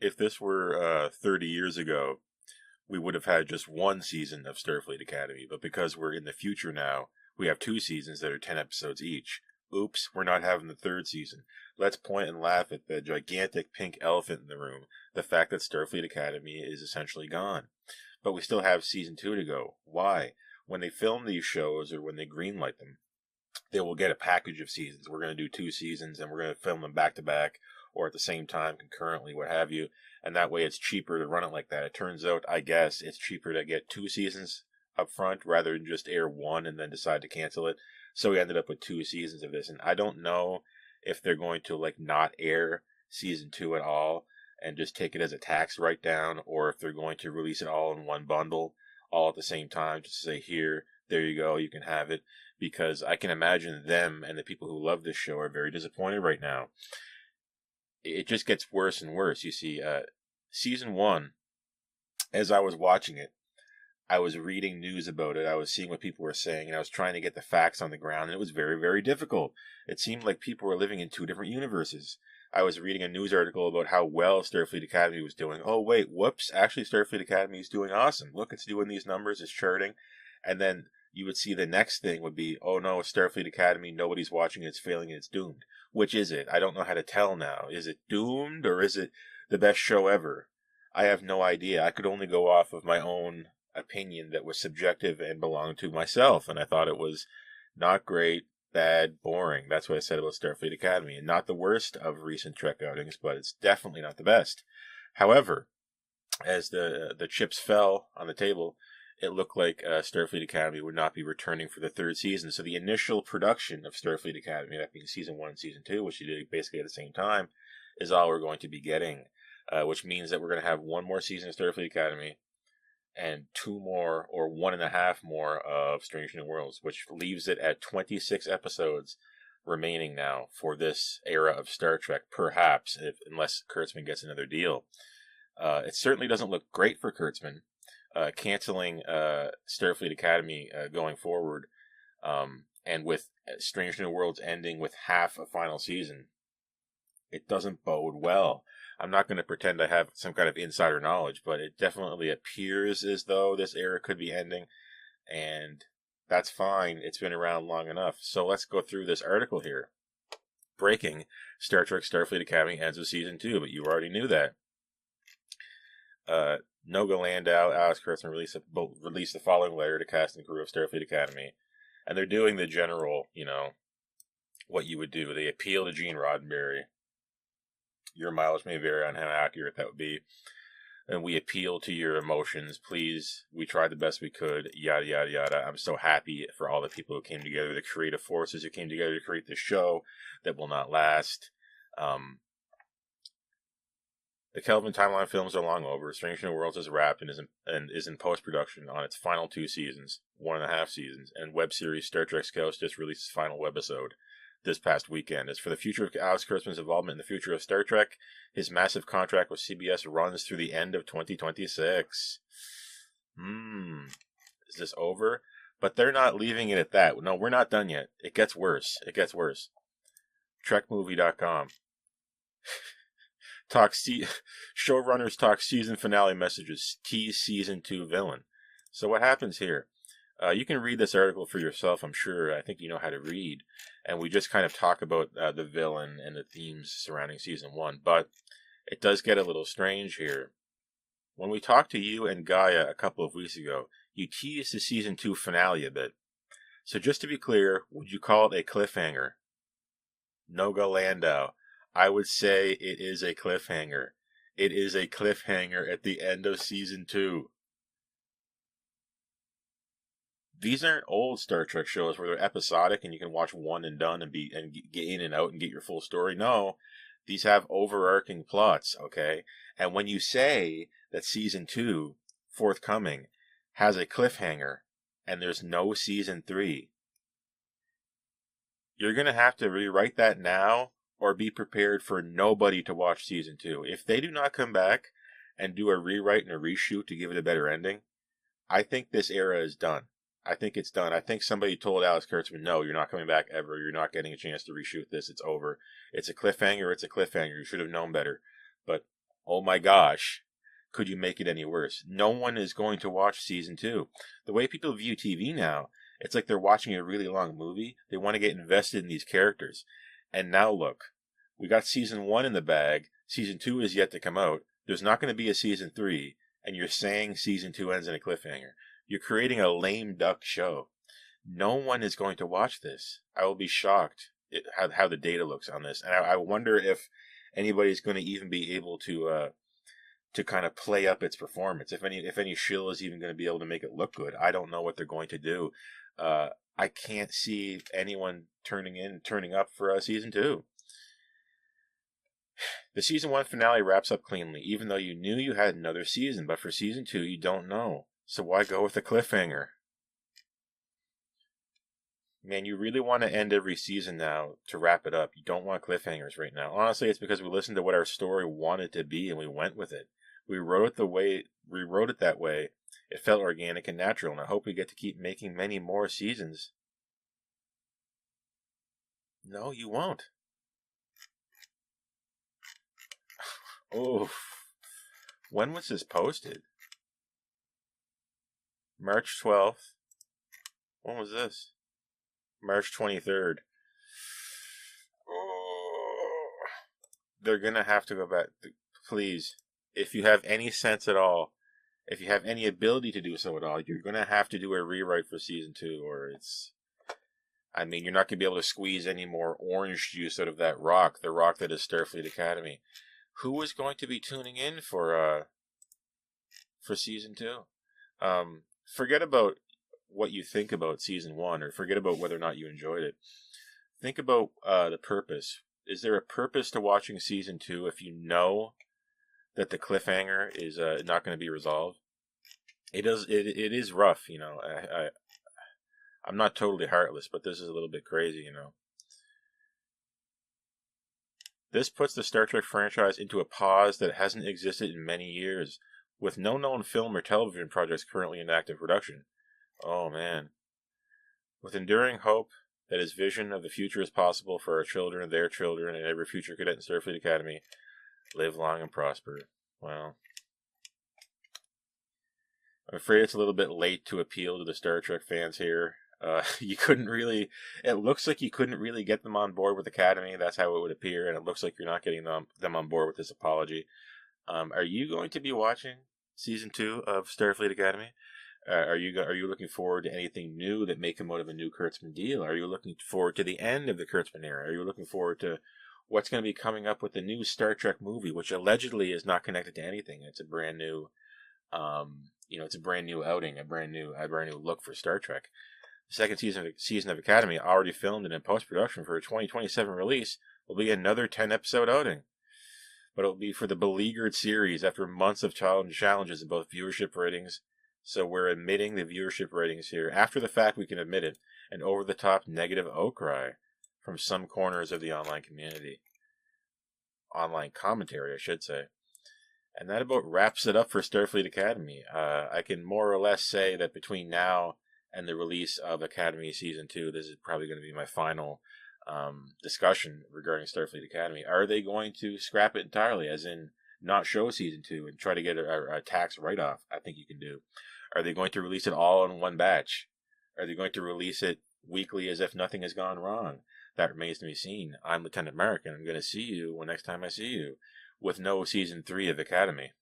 if this were 30 years ago, we would have had just one season of Starfleet Academy. But because we're in the future now, we have two seasons that are 10 episodes each. Oops, we're not having the third season. Let's point and laugh at the gigantic pink elephant in the room, the fact that Starfleet Academy is essentially gone. But we still have season 2 to go. Why? When they film these shows or when they greenlight them, they will get a package of seasons. We're going to do two seasons and we're going to film them back to back or at the same time, concurrently, what have you. And that way it's cheaper to run it like that. It turns out, I guess, it's cheaper to get two seasons up front rather than just air one and then decide to cancel it. So we ended up with two seasons of this. And I don't know if they're going to not air season 2 at all and just take it as a tax write down, or if they're going to release it all in one bundle all at the same time, just to say, here, there you go, you can have it. Because I can imagine them and the people who love this show are very disappointed right now. It just gets worse and worse. You see, season 1, as I was watching it, I was reading news about it. I was seeing what people were saying, and I was trying to get the facts on the ground, and it was very, very difficult. It seemed like people were living in two different universes. I was reading a news article about how well Starfleet Academy was doing. Oh, wait, whoops, actually Starfleet Academy is doing awesome. Look, it's doing these numbers, it's charting. And then you would see the next thing would be, oh no, Starfleet Academy, nobody's watching it, it's failing, it's doomed. Which is it? I don't know how to tell now. Is it doomed, or is it the best show ever? I have no idea. I could only go off of my own opinion that was subjective and belonged to myself, and I thought it was not great, bad, boring. That's what I said about Starfleet Academy, and not the worst of recent Trek outings, but it's definitely not the best. However, as the chips fell on the table, it looked like Starfleet Academy would not be returning for the third season. So the initial production of Starfleet Academy, that being season 1 and season 2, which you did basically at the same time, is all we're going to be getting, which means that we're going to have one more season of Starfleet Academy and two more or one and a half more of Strange New Worlds, which leaves it at 26 episodes remaining now for this era of Star Trek, perhaps, unless Kurtzman gets another deal. It certainly doesn't look great for Kurtzman, canceling Starfleet Academy going forward, and with Strange New Worlds ending with half a final season. It doesn't bode well. I'm not going to pretend I have some kind of insider knowledge, but it definitely appears as though this era could be ending, and that's fine. It's been around long enough. So let's go through this article here. Breaking: Star Trek Starfleet Academy ends with season 2, but you already knew that. Noga Landau, Alex Kurtzman released the following letter to cast and crew of Starfleet Academy, and they're doing the general, what you would do. They appeal to Gene Roddenberry. Your mileage may vary on how accurate that would be. And we appeal to your emotions. Please, we tried the best we could. Yada, yada, yada. I'm so happy for all the people who came together, the creative forces who came together to create this show that will not last. The Kelvin Timeline films are long over. Strange New Worlds is wrapped and is in post-production on its final 2 seasons, 1.5 seasons, and web series Star Trek Scouts just released its final webisode this past weekend. As for the future of Alex Kurtzman's involvement in the future of Star Trek, his massive contract with CBS runs through the end of 2026. Is this over? But they're not leaving it at that. No, we're not done yet. It gets worse. TrekMovie.com. Showrunners talk season finale messages. Tease season 2 villain. So what happens here? You can read this article for yourself, I'm sure. I think you know how to read. And we just kind of talk about the villain and the themes surrounding season 1. But it does get a little strange here. When we talked to you and Gaia a couple of weeks ago, you teased the season 2 finale a bit. So just to be clear, would you call it a cliffhanger? Noga Landau. I would say it is a cliffhanger. It is a cliffhanger at the end of season 2. These aren't old Star Trek shows where they're episodic and you can watch one and done and get in and out and get your full story. No, these have overarching plots, okay? And when you say that season 2, forthcoming, has a cliffhanger and there's no season 3, you're going to have to rewrite that now or be prepared for nobody to watch season 2. If they do not come back and do a rewrite and a reshoot to give it a better ending, I think this era is done. I think it's done. I think somebody told Alex Kurtzman, no, you're not coming back ever. You're not getting a chance to reshoot this. It's over. It's a cliffhanger. You should have known better. But Oh my gosh. Could you make it any worse? No one is going to watch season 2. The way people view TV now, it's like they're watching a really long movie. They want to get invested in these characters. And now look, we got season 1 in the bag. Season 2 is yet to come out. There's not going to be a season 3. And you're saying season 2 ends in a cliffhanger. You're creating a lame duck show. No one is going to watch this. I will be shocked at how the data looks on this. And I wonder if anybody's going to even be able to kind of play up its performance. If any shill is even going to be able to make it look good, I don't know what they're going to do. I can't see anyone turning up for season 2. The season 1 finale wraps up cleanly, even though you knew you had another season. But for season 2, you don't know. So why go with a cliffhanger? Man, you really want to end every season now to wrap it up. You don't want cliffhangers right now. Honestly, it's because we listened to what our story wanted to be and we went with it. We wrote it that way. It felt organic and natural, and I hope we get to keep making many more seasons. No, you won't. Oh, when was this posted? March 12th. When was this? March 23rd. Oh, they're going to have to go back. Please, if you have any sense at all, if you have any ability to do so at all, you're going to have to do a rewrite for season 2, or you're not going to be able to squeeze any more orange juice out of that rock, the rock that is Starfleet Academy. Who is going to be tuning in for season 2? Forget about what you think about season 1, or forget about whether or not you enjoyed it. Think about the purpose. Is there a purpose to watching season 2 if you know that the cliffhanger is not going to be resolved? It is rough, you know. I'm not totally heartless, but this is a little bit crazy, you know. This puts the Star Trek franchise into a pause that hasn't existed in many years, with no known film or television projects currently in active production. Oh man. With enduring hope that his vision of the future is possible for our children, their children, and every future cadet in Starfleet Academy, live long and prosper. Well, I'm afraid it's a little bit late to appeal to the Star Trek fans here. It looks like you couldn't really get them on board with Academy. That's how it would appear, and it looks like you're not getting them on board with this apology. Are you going to be watching season 2 of Starfleet Academy? Are you looking forward to anything new that may come out of a new Kurtzman deal? Are you looking forward to the end of the Kurtzman era? Are you looking forward to what's going to be coming up with the new Star Trek movie, which allegedly is not connected to anything? It's a brand new, it's a brand new outing, a brand new look for Star Trek. The second season of Academy, already filmed and in post-production for a 2027 release, will be another 10-episode outing. But it will be for the beleaguered series after months of challenges in both viewership ratings. So we're admitting the viewership ratings here. After the fact, we can admit it. An over-the-top negative outcry from some corners of the online community. Online commentary, I should say. And that about wraps it up for Starfleet Academy. I can more or less say that between now and the release of Academy Season 2, this is probably going to be my final discussion regarding Starfleet Academy. Are they going to scrap it entirely, as in not show Season 2 and try to get a tax write-off? I think you can do. Are they going to release it all in one batch? Are they going to release it weekly as if nothing has gone wrong? That remains to be seen. I'm Lieutenant Mark, and I'm going to see you next time I see you, with no Season 3 of Academy.